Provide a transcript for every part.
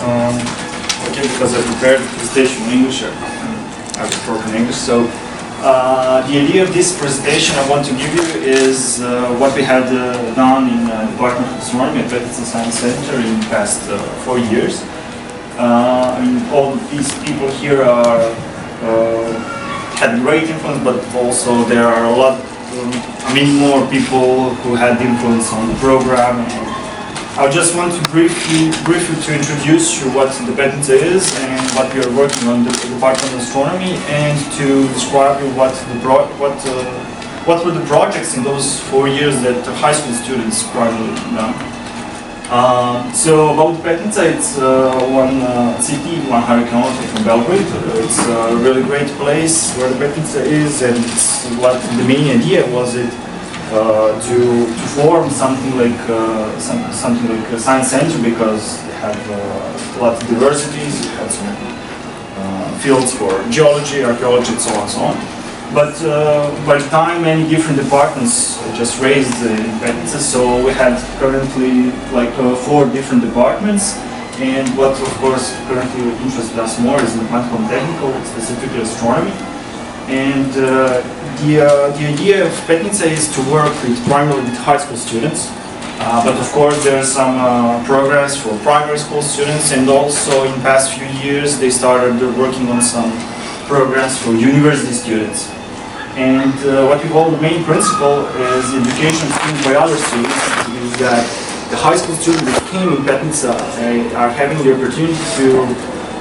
Okay, because I prepared the presentation in English, I will talk in English. So, the idea of this presentation I want to give you is what we had done in the Department of Astronomy at Petnica Science Center in the past 4 years. I mean, all these people here are had great influence, but also there are a lot, more people who had influence on the program. And I just want to briefly to introduce you what the Petnica is and what we are working on the Department of Astronomy, and to describe you what were the projects in those 4 years that the high school students primarily done. So about Petnica, it's one city, 100 kilometers from Belgrade. It's a really great place where the Petnica is, and what the main idea was to form something like a science center, because they have a lot of diversities. You had some fields for geology, archaeology, and so on and so on. But by the time many different departments just raised in Petnica, so we had currently like 4 different departments. And what of course currently interested us more is mathematical and technical, specifically astronomy. And the idea of Petnica is to work primarily with high school students. But of course there's some progress for primary school students, and also in the past few years they started working on some programs for university students. And what we call the main principle is the education of students by other students, is that the high school students that came in Petnica are having the opportunity to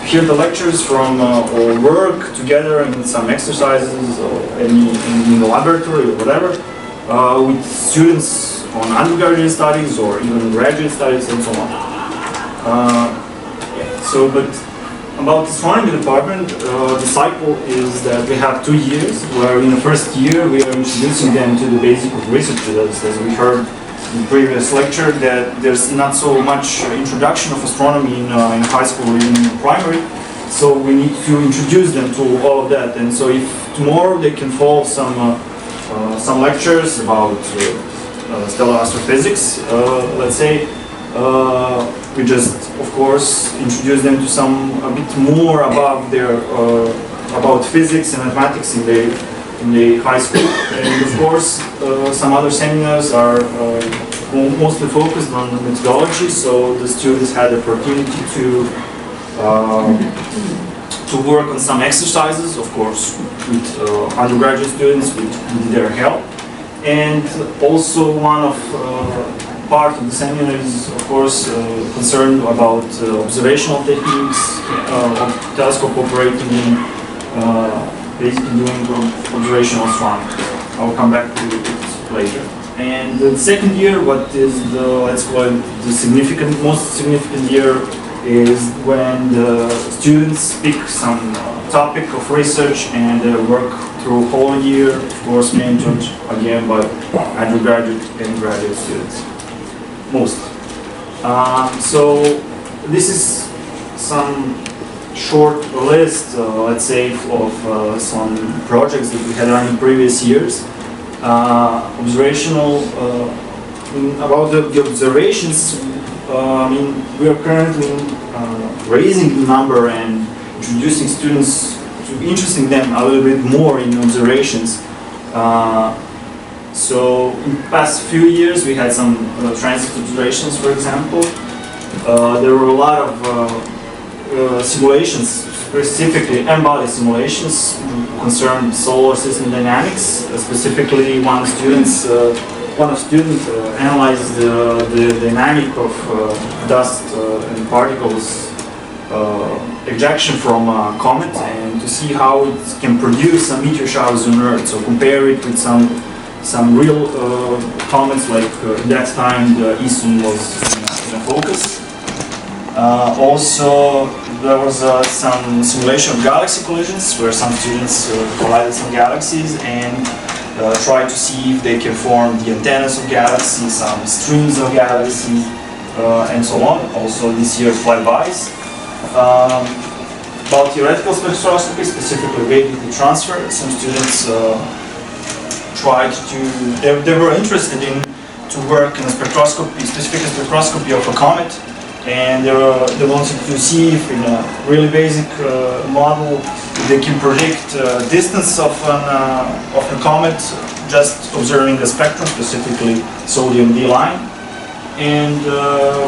hear the lectures from or work together in some exercises or in the laboratory or whatever with students on undergraduate studies or even graduate studies and so on. But about the astronomy department, the cycle is that we have 2 years, where in the first year we are introducing them to the basic of research. As we heard in the previous lecture, that there's not so much introduction of astronomy in high school or even in primary, so we need to introduce them to all of that. And so if tomorrow they can follow some lectures about stellar astrophysics, let's say, we just, of course, introduce them to a bit more above their about physics and mathematics in the high school. And of course, some other seminars are mostly focused on methodology, so the students had the opportunity to work on some exercises, of course, with undergraduate students with their help. And also one of part of the seminar is, of course, concerned about observational techniques of telescope operating in basically doing observational astronomy. I will come back to it later. And the second year, what is the, let's call it, the most significant year, is when the students pick some topic of research and work through whole year, of course, mentored again by undergraduate and graduate students. Most. So this is some short list, let's say, of some projects that we had done in previous years. About the observations, we are currently raising the number and introducing students, interesting them a little bit more in observations. So in the past few years we had some transit observations, for example. There were a lot of simulations, specifically M-body simulations concerned solar system dynamics. Specifically, one student analyzed the dynamic of dust and particles ejection from a comet, and to see how it can produce some meteor showers on Earth. So compare it with some real comets, like at that time the Eastern was in focus. Also, there was some simulation of galaxy collisions, where some students collided some galaxies and tried to see if they can form the antennas of galaxies, some streams of galaxies, and so on. Also this year flybys. About theoretical spectroscopy, specifically radiative transfer, some students they were interested in to work in a spectroscopy, specific spectroscopy of a comet, and they wanted to see if in a really basic model they can predict distance of a comet just observing the spectrum, specifically sodium D line. And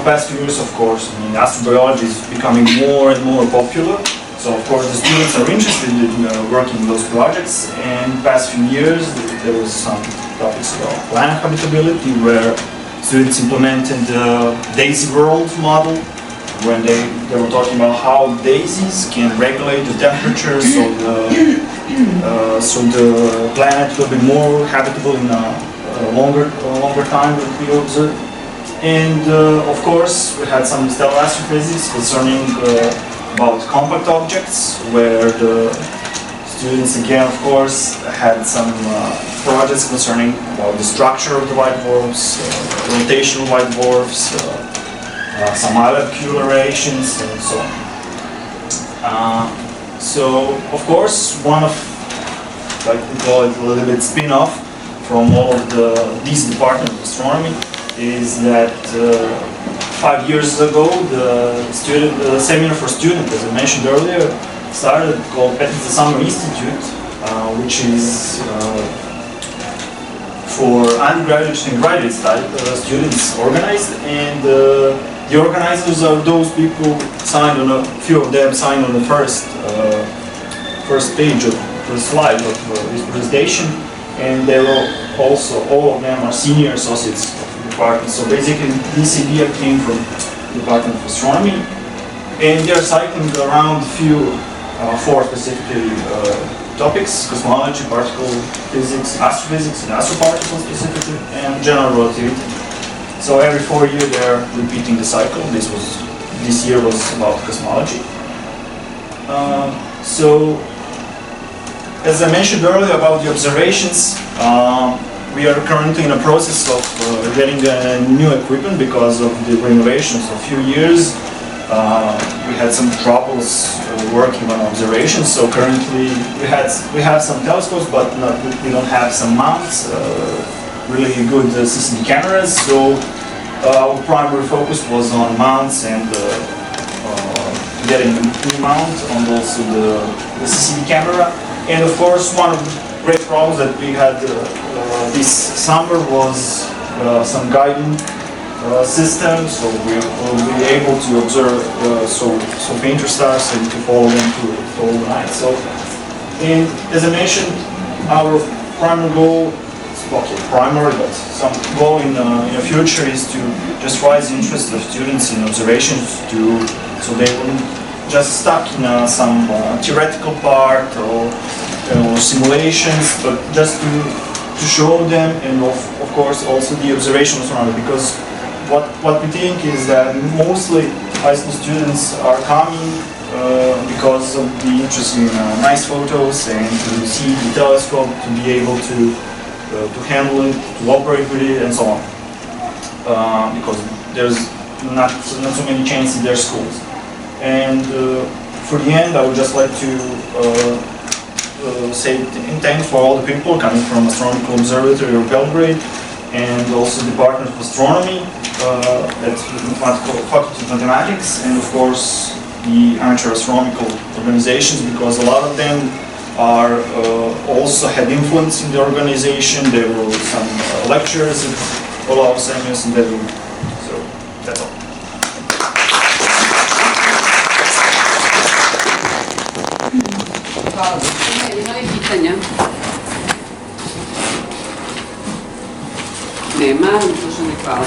past few years, of course, I mean, astrobiology is becoming more and more popular. So of course the students are interested in working on those projects, and past few years there was some topics about planet habitability where students implemented the Daisy World model when they were talking about how daisies can regulate the temperature so the planet will be more habitable in a longer time that we observe. And of course we had some stellar astrophysics concerning about compact objects, where the students again, of course, had some projects concerning about the structure of the white dwarfs, rotational white dwarfs, some molecular relations, and so on. So, of course, one of, like we call it a little bit spin-off from all of these departments of astronomy is that 5 years ago, the seminar for students, as I mentioned earlier, started called Petnica Summer Institute, which is for undergraduate and graduate students organized, and the organizers are those people signed on a few of them signed on the first page of the slide of this presentation, and they will also all of them are senior associates. So basically, this idea came from the Department of Astronomy, and they're cycling around four specifically topics: cosmology, particle physics, astrophysics, and astroparticles specifically, and general relativity. So every 4 years they're repeating the cycle. This year was about cosmology. So as I mentioned earlier about the observations. We are currently in a process of getting new equipment because of the renovations of a few years. We had some troubles working on observations, so currently we have some telescopes, but we don't have some mounts, really good CCD cameras. So our primary focus was on mounts and getting a new mount on also the CCD camera. And of course, one of the great problems that we had this summer was some guiding system, so we will be able to observe so fainter stars and to follow them through the night. So, and as I mentioned, our primary goal, but some goal in the future is to just raise the interest of students in observations, so they wouldn't just stuck in some theoretical part or simulations, but just to show them, and of course also the observational astronomy, because what we think is that mostly high school students are coming because of the interest in nice photos and to see the telescope, to be able to handle it, to operate with it, and so on. Because there's not so many chances in their schools. And for the end, I would just like to say thanks for all the people coming from Astronomical Observatory of Belgrade and also Department of Astronomy at the Faculty of Mathematics, and of course the amateur astronomical organizations, because a lot of them are also had influence in the organization. There were some lectures at all our seminars, and so that's all. Hvala. Ima li pitanja? Nema, Dušane, hvala.